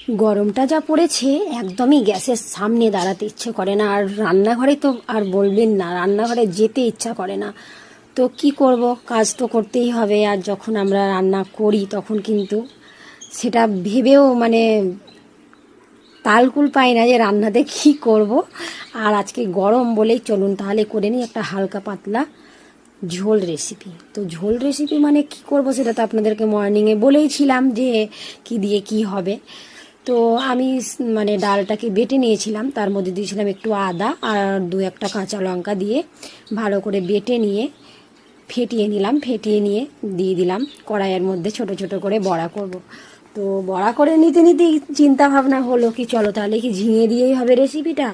গরমটা যা পড়েছে একদমই গ্যাসের সামনে দাঁড়াতে ইচ্ছে করে না, আর রান্নাঘরে তো আর বলবেন না, রান্নাঘরে যেতে ইচ্ছা করে না। তো কি করব, কাজ তো করতেই হবে। আর যখন আমরা রান্না করি তখন কিন্তু সেটা ভেবেও মানে তালকুল পাই না যে রান্নাতে কি করব। আর আজকে গরম বলেই চলুন তাহলে করে নিই একটা হালকা পাতলা ঝোল রেসিপি। তো ঝোল রেসিপি মানে কি করব সেটা তো আপনাদেরকে মর্নিংয়ে বলেইছিলাম যে কি দিয়ে কি হবে। তো আমি মানে ডালটাকে বেটে নিয়েছিলাম, তার মধ্যে দিয়েছিলাম একটু আদা আর দু একটা কাঁচা লঙ্কা দিয়ে ভালো করে বেটে নিয়ে ফেটিয়ে নিলাম। ফেটিয়ে নিয়ে দিয়ে দিলাম কড়াইয়ের মধ্যে, ছোট ছোট করে বড়া করব। তো বড়া করে নিতে নিতেই চিন্তা ভাবনা হলো কি চলো তাহলে কি ঝিঙে দিয়েই হবে রেসিপিটা।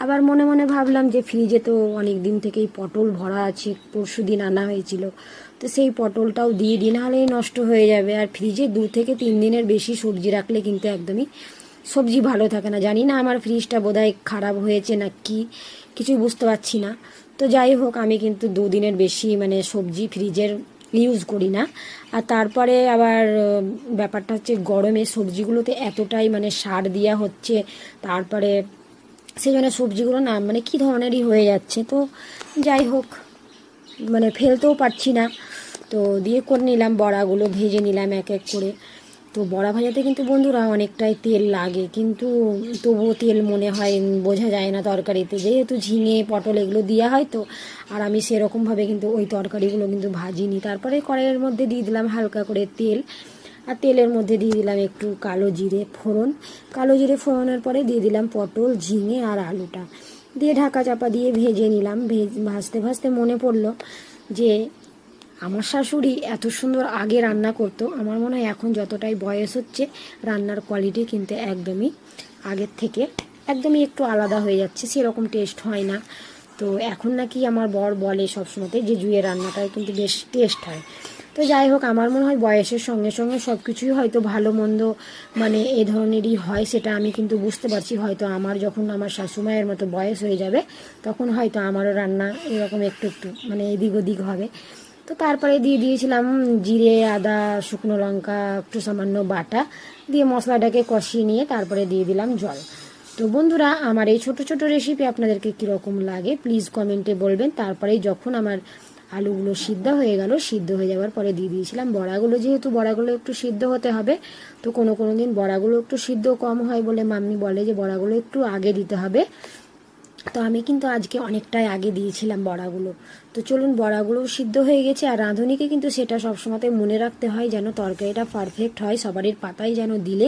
আবার মনে মনে ভাবলাম যে ফ্রিজে তো অনেক দিন থেকেই পটল ভরা আছে, পরশু দিন আনা হয়েছিল, তো সেই পটলটাও দিয়ে দিই, নাহলেই নষ্ট হয়ে যাবে। আর ফ্রিজে 2 থেকে 3 দিনের বেশি সবজি রাখলে কিন্তু একদমই সবজি ভালো থাকে না। জানি না আমার ফ্রিজটা বোধহয় খারাপ হয়েছে না কি, কিছুই বুঝতে পারছি না। তো যাই হোক, আমি কিন্তু 2 দিনের বেশি মানে সবজি ফ্রিজের ইউজ করি না। আর তারপরে আবার ব্যাপারটা হচ্ছে গরমে সবজিগুলোতে এতটাই মানে সার দেওয়া হচ্ছে, তারপরে সেই জন্য সবজিগুলো না মানে কী ধরনেরই হয়ে যাচ্ছে। তো যাই হোক, মানে ফেলতেও পারছি না। তো দিয়ে করে নিলাম বড়াগুলো, ভেজে নিলাম এক এক করে। তো বড়া ভাজাতে কিন্তু বন্ধুরা অনেকটাই তেল লাগে, কিন্তু তবুও তেল মনে হয় বোঝা যায় না তরকারিতে, যেহেতু ঝিঙে পটল এগুলো দেওয়া হয়। তো আর আমি সেরকমভাবে কিন্তু ওই তরকারিগুলো কিন্তু ভাজিনি। তারপরে কড়াইয়ের মধ্যে দিয়ে দিলাম হালকা করে তেল, আর তেলের মধ্যে দিয়ে দিলাম একটু কালো জিরে ফোড়ন। কালো জিরে ফোড়নের পরে দিয়ে দিলাম পটল, ঝিঙে আর আলুটা, দিয়ে ঢাকা চাপা দিয়ে ভেজে নিলাম। ভাজতে ভাজতে মনে পড়লো যে আমার শাশুড়ি এত সুন্দর আগে রান্না করতো, আমার মনে হয় এখন যতটাই বয়স হচ্ছে রান্নার কোয়ালিটি কিন্তু একদমই আগের থেকে একদমই একটু আলাদা হয়ে যাচ্ছে, সেরকম টেস্ট হয় না। তো এখন নাকি আমার বর বলে সবসময়তে যে জুয়ের রান্নাটাও কিন্তু বেশ টেস্ট হয়। তো যাই হোক, আমার মনে হয় বয়সের সঙ্গে সঙ্গে সব কিছুই হয়তো ভালো মন্দ মানে এ ধরনেরই হয়, সেটা আমি কিন্তু বুঝতে পারছি। হয়তো আমার যখন আমার শাশুমায়ের মতো বয়স হয়ে যাবে তখন হয়তো আমারও রান্না এরকম একটু একটু মানে এদিক ওদিক হবে। তো তারপরে দিয়ে দিয়েছিলাম জিরে, আদা, শুকনো লঙ্কা, একটু সামান্য বাটা দিয়ে মশলাটাকে কষিয়ে নিয়ে তারপরে দিয়ে দিলাম জল। তো বন্ধুরা, আমার এই ছোট ছোট রেসিপি আপনাদেরকে কীরকম লাগে প্লিজ কমেন্টে বলবেন। তারপরেই যখন আমার আলুগুলো সিদ্ধ হয়ে গেল, সিদ্ধ হয়ে যাওয়ার পরে দিয়ে দিয়েছিলাম বড়াগুলো। যেহেতু বড়াগুলো একটু সিদ্ধ হতে হবে, তো কোনো কোনো দিন বড়াগুলো একটু সিদ্ধ কম হয় বলে মাম্মি বলে যে বড়াগুলো একটু আগে দিতে হবে। তো আমি কিন্তু আজকে অনেকটাই আগে দিয়েছিলাম বড়াগুলো। তো চলুন, বড়াগুলোও সিদ্ধ হয়ে গেছে। আর রাঁধুনিকে কিন্তু সেটা সবসময় মনে রাখতে হয় যেন তরকারিটা পারফেক্ট হয়, সবারই পাতায় যেন দিলে